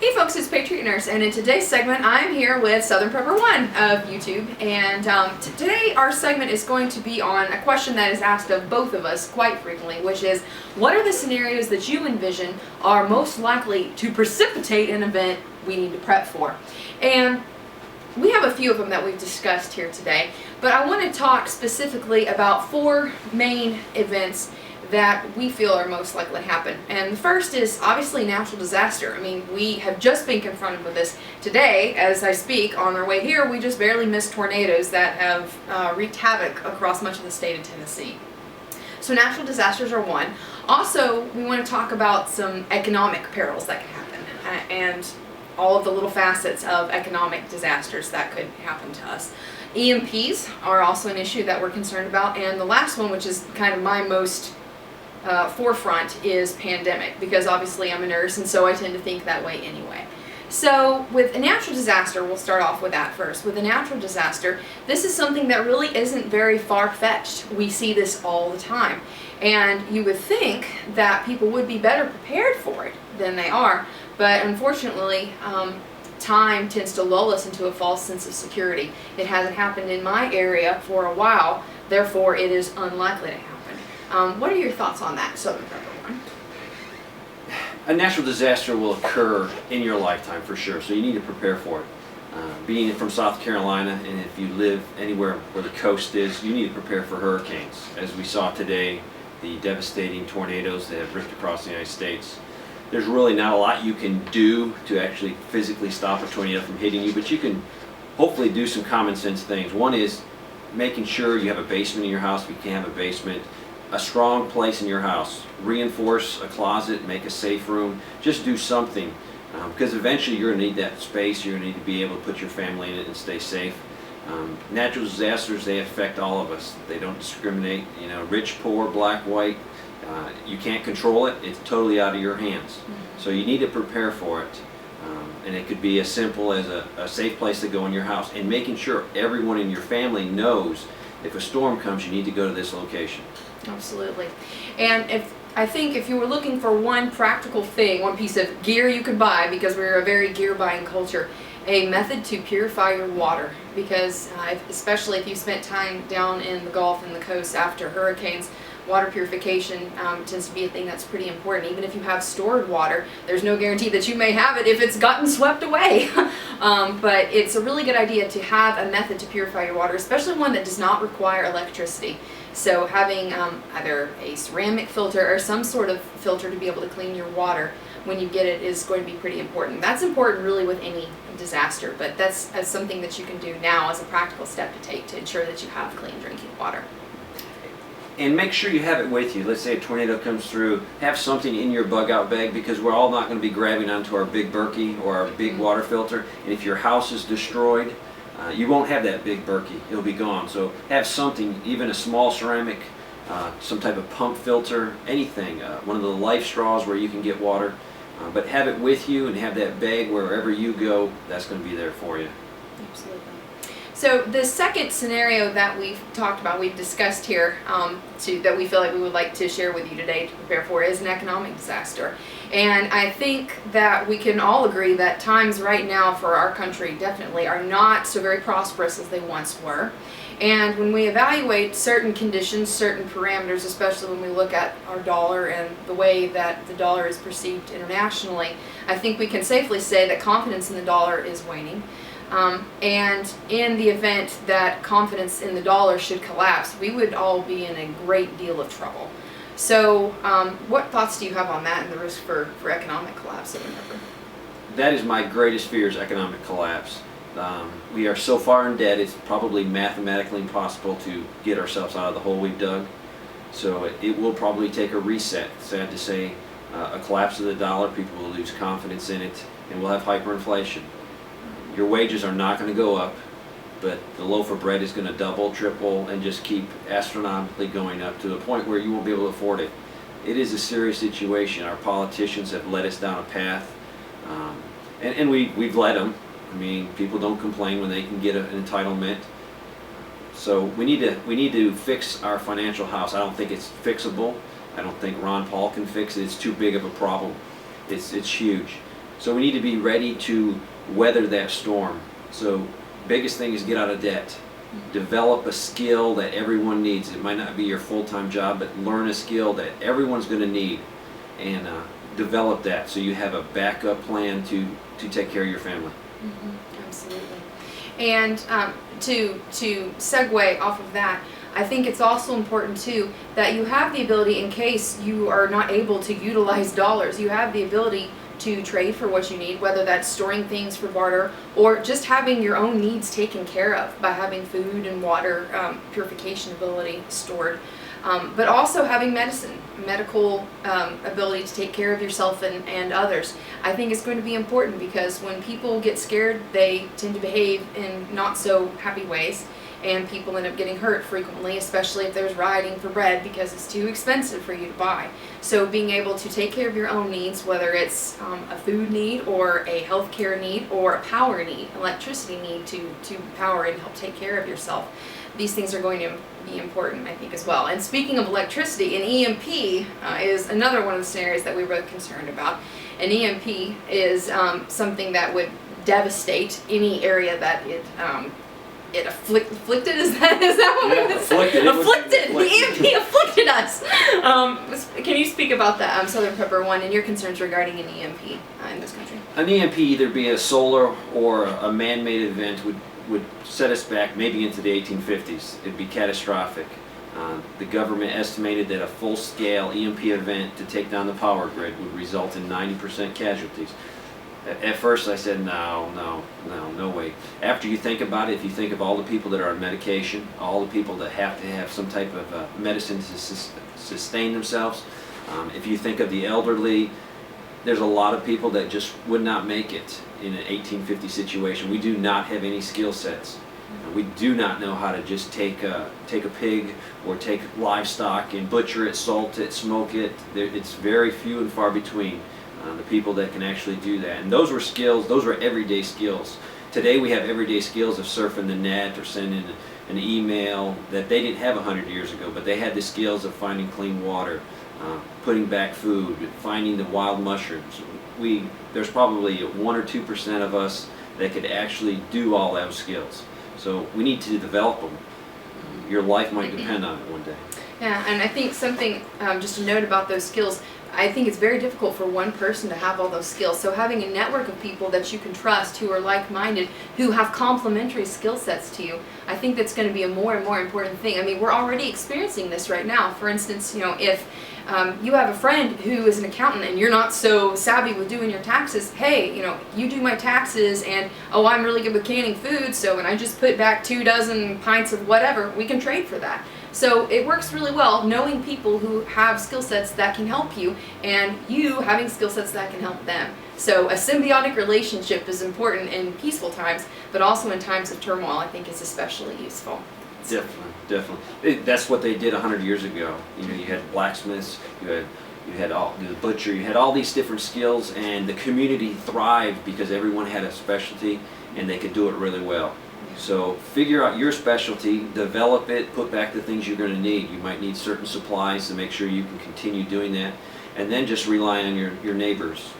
Hey folks, it's PatriotNurse, and in today's segment I'm here with SouthPrepper1 of YouTube, and today our segment is going to be on a question that is asked of both of us quite frequently, which is, what are the scenarios that you envision are most likely to precipitate an event we need to prep for? And we have a few of them that we've discussed here today, but I want to talk specifically about four main events that we feel are most likely to happen. And the first is obviously natural disaster. I mean, we have just been confronted with this today. As I speak, on our way here, we just barely missed tornadoes that have wreaked havoc across much of the state of Tennessee. So natural disasters are one. Also, we want to talk about some economic perils that can happen, and all of the little facets of economic disasters that could happen to us. EMPs are also an issue that we're concerned about. And the last one, which is kind of my most forefront, is pandemic, because obviously I'm a nurse and so I tend to think that way anyway. So with a natural disaster, we'll start off with that first. With a natural disaster, this is something that really isn't very far-fetched. We see this all the time, and you would think that people would be better prepared for it than they are, but unfortunately time tends to lull us into a false sense of security. It hasn't happened in my area for a while, therefore it is unlikely to happen. What are your thoughts on that, SouthPrepper1? A natural disaster will occur in your lifetime for sure, so you need to prepare for it. Being from South Carolina, and if you live anywhere where the coast is, you need to prepare for hurricanes. As we saw today, the devastating tornadoes that have ripped across the United States. There's really not a lot you can do to actually physically stop a tornado from hitting you, but you can hopefully do some common sense things. One is making sure you have a basement in your house if you can't have a basement. A strong place in your house. Reinforce a closet, make a safe room. Just do something, because eventually you're going to need that space. You're going to need to be able to put your family in it and stay safe. Natural disasters, they affect all of us. They don't discriminate, rich, poor, black, white. You can't control it. It's totally out of your hands. So you need to prepare for it. And it could be as simple as a safe place to go in your house, and making sure everyone in your family knows if a storm comes, you need to go to this location. Absolutely. And I think if you were looking for one practical thing, one piece of gear you could buy, because we're a very gear buying culture, a method to purify your water, because especially if you spent time down in the Gulf and the coast after hurricanes, water purification tends to be a thing that's pretty important. Even if you have stored water, there's no guarantee that you may have it if it's gotten swept away. But it's a really good idea to have a method to purify your water, especially one that does not require electricity. So having either a ceramic filter or some sort of filter to be able to clean your water when you get it is going to be pretty important. That's important really with any disaster, but that's something that you can do now as a practical step to take to ensure that you have clean drinking water. And make sure you have it with you. Let's say a tornado comes through, have something in your bug out bag, because we're all not going to be grabbing onto our big Berkey or our big water filter. And if your house is destroyed, you won't have that big Berkey. It'll be gone. So have something, even a small ceramic, some type of pump filter, anything, one of the life straws where you can get water. But have it with you, and have that bag wherever you go. That's going to be there for you. Absolutely. So the second scenario that we've talked about, we've discussed here, that we feel like we would like to share with you today to prepare for, is an economic disaster. And I think that we can all agree that times right now for our country definitely are not so very prosperous as they once were. And when we evaluate certain conditions, certain parameters, especially when we look at our dollar and the way that the dollar is perceived internationally, I think we can safely say that confidence in the dollar is waning. And in the event that confidence in the dollar should collapse, we would all be in a great deal of trouble. So what thoughts do you have on that and the risk for economic collapse? That is my greatest fear, is economic collapse. We are so far in debt, it's probably mathematically impossible to get ourselves out of the hole we've dug. So it will probably take a reset. Sad to say, a collapse of the dollar, people will lose confidence in it, and we'll have hyperinflation. Your wages are not going to go up, but the loaf of bread is going to double, triple, and just keep astronomically going up to the point where you won't be able to afford it. It is a serious situation. Our politicians have led us down a path, and we've let them. I mean, people don't complain when they can get an entitlement. So we need to fix our financial house. I don't think it's fixable. I don't think Ron Paul can fix it. It's too big of a problem. It's huge. So we need to be ready to weather that storm. So biggest thing is get out of debt. Develop a skill that everyone needs. It might not be your full-time job, but learn a skill that everyone's going to need, and develop that so you have a backup plan to take care of your family. Absolutely. And to segue off of that, I think it's also important too that you have the ability, in case you are not able to utilize dollars, you have the ability to trade for what you need, whether that's storing things for barter or just having your own needs taken care of by having food and water, purification ability stored, but also having medical ability to take care of yourself and others. I think it's going to be important, because when people get scared, they tend to behave in not so happy ways, and people end up getting hurt frequently, especially if there's rioting for bread because it's too expensive for you to buy. So being able to take care of your own needs, whether it's a food need or a healthcare need or a power need, electricity need to power and help take care of yourself, these things are going to be important, I think, as well. And speaking of electricity, an EMP is another one of the scenarios that we're both concerned about. An EMP is something that would devastate any area that it afflicted, is that what it is? Afflicted. The EMP afflicted us. Can you speak about that, SouthPrepper1, and your concerns regarding an EMP in this country? An EMP, either be a solar or a man-made event, would set us back maybe into the 1850s. It'd be catastrophic. The government estimated that a full-scale EMP event to take down the power grid would result in 90% casualties. At first I said, no way. After you think about it, if you think of all the people that are on medication, all the people that have to have some type of medicine to sustain themselves, if you think of the elderly, there's a lot of people that just would not make it in an 1850 situation. We do not have any skill sets. We do not know how to just take a pig or take livestock and butcher it, salt it, smoke it. It's very few and far between. The people that can actually do that. And those were skills, those were everyday skills. Today we have everyday skills of surfing the net or sending an email that they didn't have 100 years ago, but they had the skills of finding clean water, putting back food, finding the wild mushrooms. There's probably 1 or 2% of us that could actually do all those skills. So we need to develop them. Your life might depend on it one day. Yeah, and I think something, just a note about those skills, I think it's very difficult for one person to have all those skills. So having a network of people that you can trust, who are like-minded, who have complementary skill sets to you, I think that's going to be a more and more important thing. I mean, we're already experiencing this right now. For instance, if you have a friend who is an accountant and you're not so savvy with doing your taxes, hey, you do my taxes, and oh, I'm really good with canning food, so when I just put back 2 dozen pints of whatever, we can trade for that. So it works really well knowing people who have skill sets that can help you, and you having skill sets that can help them. So a symbiotic relationship is important in peaceful times, but also in times of turmoil, I think is especially useful. Definitely. That's what they did 100 years ago. You had blacksmiths, you had all the butcher, you had all these different skills, and the community thrived because everyone had a specialty and they could do it really well. So figure out your specialty, develop it, put back the things you're going to need. You might need certain supplies to make sure you can continue doing that, and then just rely on your neighbors.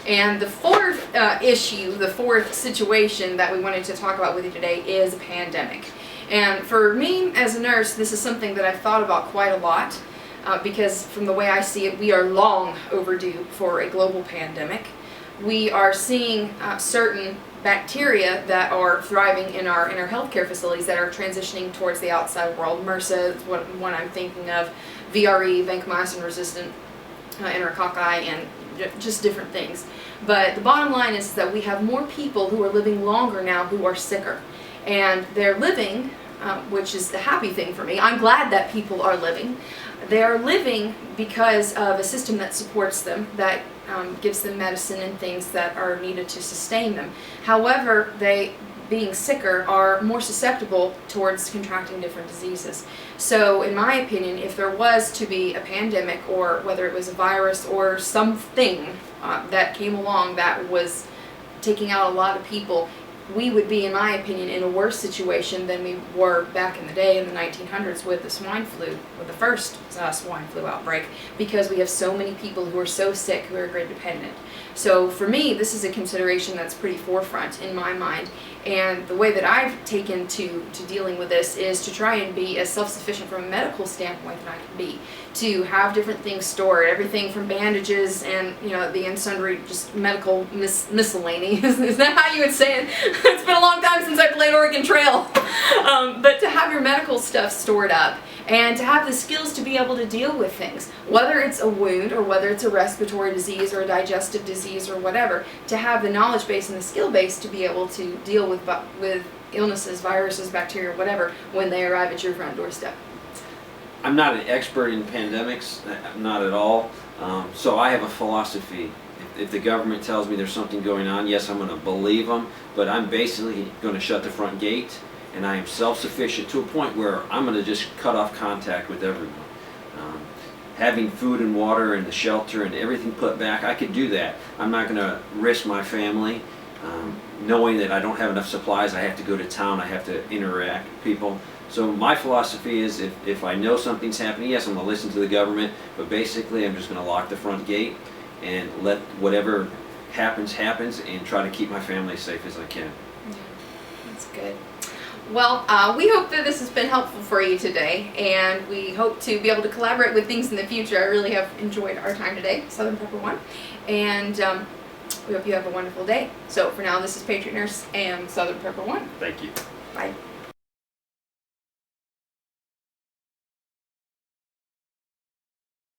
And the fourth issue, the fourth situation that we wanted to talk about with you today is a pandemic. And for me as a nurse, this is something that I've thought about quite a lot, because from the way I see it, we are long overdue for a global pandemic. We are seeing certain bacteria that are thriving in our healthcare facilities that are transitioning towards the outside world. MRSA is one I'm thinking of, VRE, vancomycin resistant enterococci, and just different things. But the bottom line is that we have more people who are living longer now who are sicker. And they're living, which is the happy thing for me. I'm glad that people are living. They are living because of a system that supports them, that gives them medicine and things that are needed to sustain them. However, they, being sicker, are more susceptible towards contracting different diseases. So in my opinion, if there was to be a pandemic, or whether it was a virus or something that came along that was taking out a lot of people, we would be, in my opinion, in a worse situation than we were back in the day in the 1900s with the swine flu, with the first swine flu outbreak, because we have so many people who are so sick who are grid dependent. So for me, this is a consideration that's pretty forefront in my mind. And the way that I've taken to dealing with this is to try and be as self-sufficient from a medical standpoint that I can be. To have different things stored, everything from bandages and, you know, the sundry just medical miscellaneous. Is that how you would say it? It's been a long time since I played Oregon Trail. But to have your medical stuff stored up and to have the skills to be able to deal with things, whether it's a wound or whether it's a respiratory disease or a digestive disease or whatever, to have the knowledge base and the skill base to be able to deal with illnesses, viruses, bacteria, whatever, when they arrive at your front doorstep. I'm not an expert in pandemics, not at all. So I have a philosophy. If the government tells me there's something going on, yes, I'm going to believe them, but I'm basically going to shut the front gate, and I am self-sufficient to a point where I'm going to just cut off contact with everyone. Having food and water and the shelter and everything put back, I could do that. I'm not going to risk my family. Knowing that I don't have enough supplies, I have to go to town, I have to interact with people. So my philosophy is if I know something's happening, yes, I'm going to listen to the government, but basically I'm just going to lock the front gate and let whatever happens and try to keep my family as safe as I can. Yeah, that's good. Well, we hope that this has been helpful for you today, and we hope to be able to collaborate with things in the future. I really have enjoyed our time today, SouthPrepper1, and we hope you have a wonderful day. So for now, this is PatriotNurse and SouthPrepper1. Thank you. Bye.